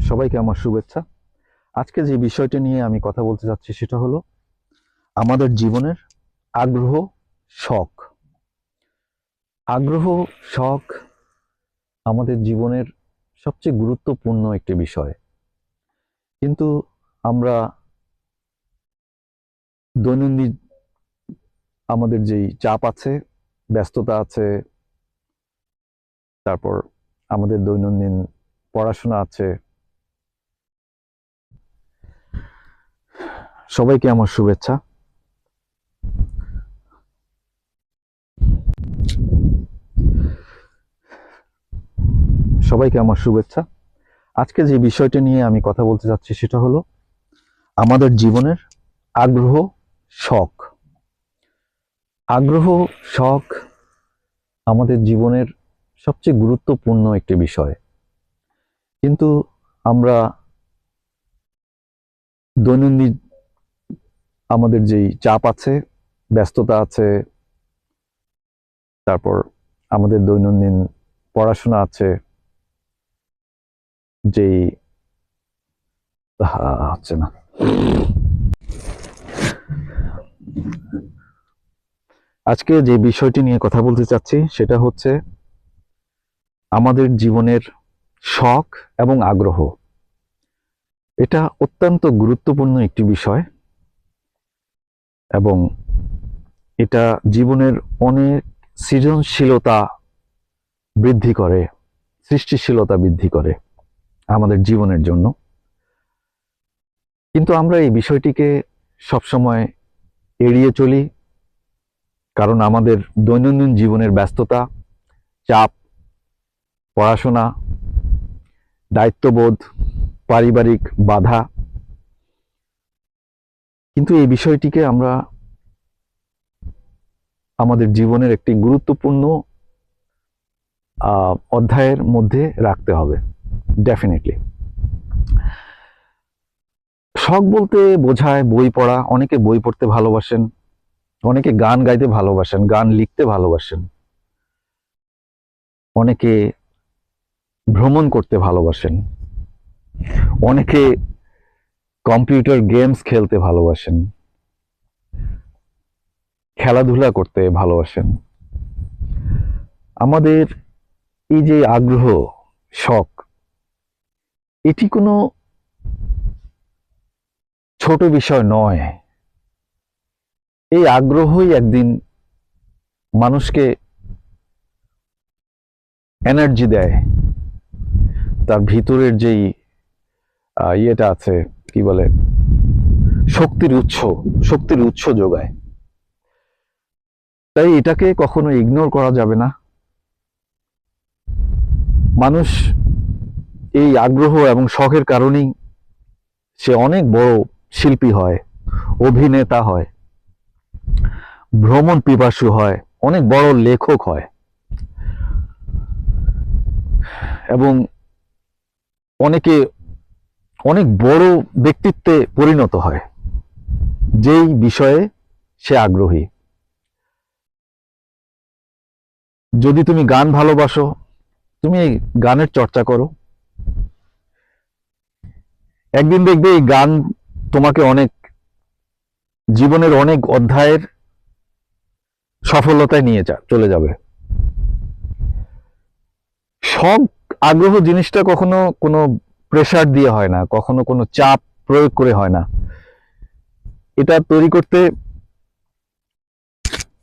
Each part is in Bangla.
সবাইকে আমার শুভেচ্ছা। আজকে যে বিষয়টি নিয়ে আমি কথা বলতে চাচ্ছি সেটা হলো আমাদের জীবনের আগ্রহ, শখ। আগ্রহ, শখ আমাদের জীবনের সবচেয়ে গুরুত্বপূর্ণ একটি বিষয়। কিন্তু আমরা দৈনন্দিন আমাদের যেই চাপ আছে, ব্যস্ততা আছে, তারপর আমাদের দৈনন্দিন পড়াশোনা আছে। সবাইকে আমার শুভেচ্ছা। সবাইকে আমার শুভেচ্ছা। আজকে যে বিষয়টি নিয়ে আমি কথা বলতে চাচ্ছি সেটা হলো আমাদের জীবনের আগ্রহ, শখ। আগ্রহ, শখ আমাদের জীবনের সবচেয়ে গুরুত্বপূর্ণ একটি বিষয়। কিন্তু আমরা দৈনন্দিন আমাদের যেই চাপ আছে, ব্যস্ততা আছে, তারপর আমাদের দৈনন্দিন পড়াশোনা আছে, যেই হচ্ছে না, আজকে যে বিষয়টি নিয়ে কথা বলতে চাচ্ছি সেটা হচ্ছে আমাদের জীবনের শখ এবং আগ্রহ। এটা অত্যন্ত গুরুত্বপূর্ণ একটি বিষয় এবং এটা জীবনের অনেক সৃজনশীলতা বৃদ্ধি করে, সৃষ্টিশীলতা বৃদ্ধি করে আমাদের জীবনের জন্য। কিন্তু আমরা এই বিষয়টিকে সবসময় এড়িয়ে চলি, কারণ আমাদের দৈনন্দিন জীবনের ব্যস্ততা, চাপ, পড়াশোনা, দায়িত্ববোধ, পারিবারিক বাধা। কিন্তু এই বিষয়টিকে আমরা আমাদের জীবনের একটি গুরুত্বপূর্ণ অধ্যায়ের মধ্যে রাখতে হবে, ডেফিনেটলি। শখ বলতে বোঝায় বই পড়া। অনেকে বই পড়তে ভালোবাসেন, অনেকে গান গাইতে ভালোবাসেন, গান লিখতে ভালোবাসেন, অনেকে ভ্রমণ করতে ভালোবাসেন, অনেকে কম্পিউটার গেমস খেলতে ভালোবাসেন, খেলাধুলা করতে ভালোবাসেন। আমাদের এই যে আগ্রহ, শখ, এটি কোনো ছোট বিষয় নয়। এই আগ্রহই একদিন মানুষকে এনার্জি দেয়, তার ভিতরের যেই ইয়েটা আছে, কি বলে, শক্তির উৎস যোগায়। তাই এটাকে কখনো ইগনোর করা যাবে না। মানুষ এই আগ্রহ এবং শখের কারণেই সে অনেক বড় শিল্পী হয়, অভিনেতা হয়, ভ্রমণ পিপাসু হয়, অনেক বড় লেখক হয় এবং অনেকে অনেক বড় ব্যক্তিত্বে পরিণত হয় যেই বিষয়ে সে আগ্রহী। যদি তুমি গান ভালোবাসো, তুমি এই গানের চর্চা করো, একদিন দেখবে এই গান তোমাকে অনেক জীবনের অনেক অধ্যায়ের সফলতায় নিয়ে চলে যাবে। শখ, আগ্রহ জিনিসটা কখনো কোনো প্রেসার দিয়ে হয় না, কখনো কোনো চাপ প্রয়োগ করে হয় না। এটা তৈরি করতে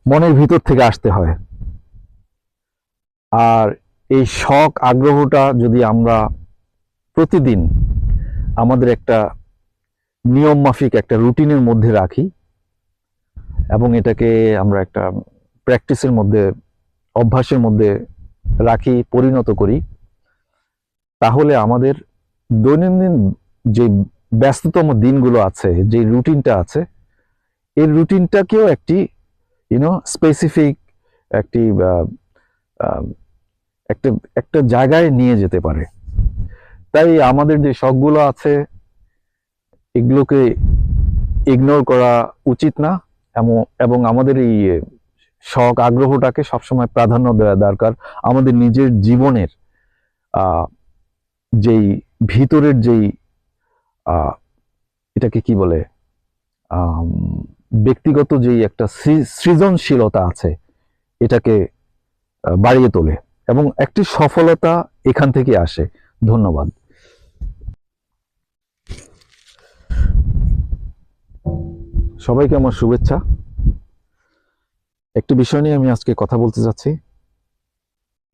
মনের ভিতর থেকে আসতে হয়। আর এই শখ, আগ্রহটা যদি আমরা প্রতিদিন আমাদের একটা নিয়ম মাফিক একটা রুটিনের মধ্যে রাখি এবং এটাকে আমরা একটা প্র্যাকটিসের মধ্যে, অভ্যাসের মধ্যে রাখি, পরিণত করি, তাহলে আমাদের দৈনন্দিন যে ব্যস্ততম দিনগুলো আছে, যে রুটিনটা আছে, এই রুটিনটাকেও একটি স্পেসিফিক একটি একটা একটা জায়গায় নিয়ে যেতে পারে। তাই আমাদের যে শখগুলো আছে এগুলোকে ইগনোর করা উচিত না এবং আমাদের এই শখ আগ্রহটাকে সবসময় প্রাধান্য দেওয়া দরকার। আমাদের নিজের জীবনের যেই ভিতরের যেই এটাকে কি বলে, ব্যক্তিগত যেই একটা সৃজনশীলতা আছে, এটাকে বাড়িয়ে তোলে এবং একটি সফলতা এখান থেকে আসে। ধন্যবাদ। সবাইকে আমার শুভেচ্ছা। একটি বিষয় নিয়ে আমি আজকে কথা বলতে যাচ্ছি,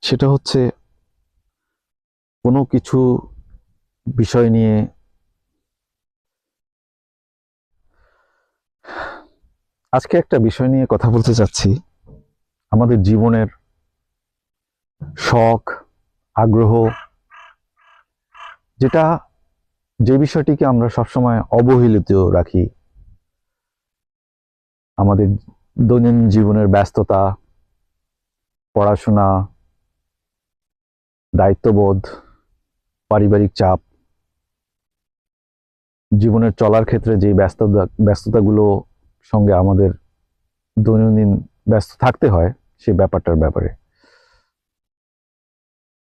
সেটা হচ্ছে কোনো কিছু বিষয় নিয়ে আজকে একটা বিষয় নিয়ে কথা বলতে চাচ্ছি, আমাদের জীবনের শখ আগ্রহ, যে বিষয়টিকে আমরা সবসময় অবহেলিত রাখি। আমাদের দৈনন্দিন জীবনের ব্যস্ততা, পড়াশোনা, দায়িত্ববোধ, পারিবারিক চাপ, জীবনের চলার ক্ষেত্রে যে ব্যস্ততাগুলো সঙ্গে আমাদের দৈনন্দিন ব্যস্ত থাকতে হয়, সেই ব্যাপারটার ব্যাপারে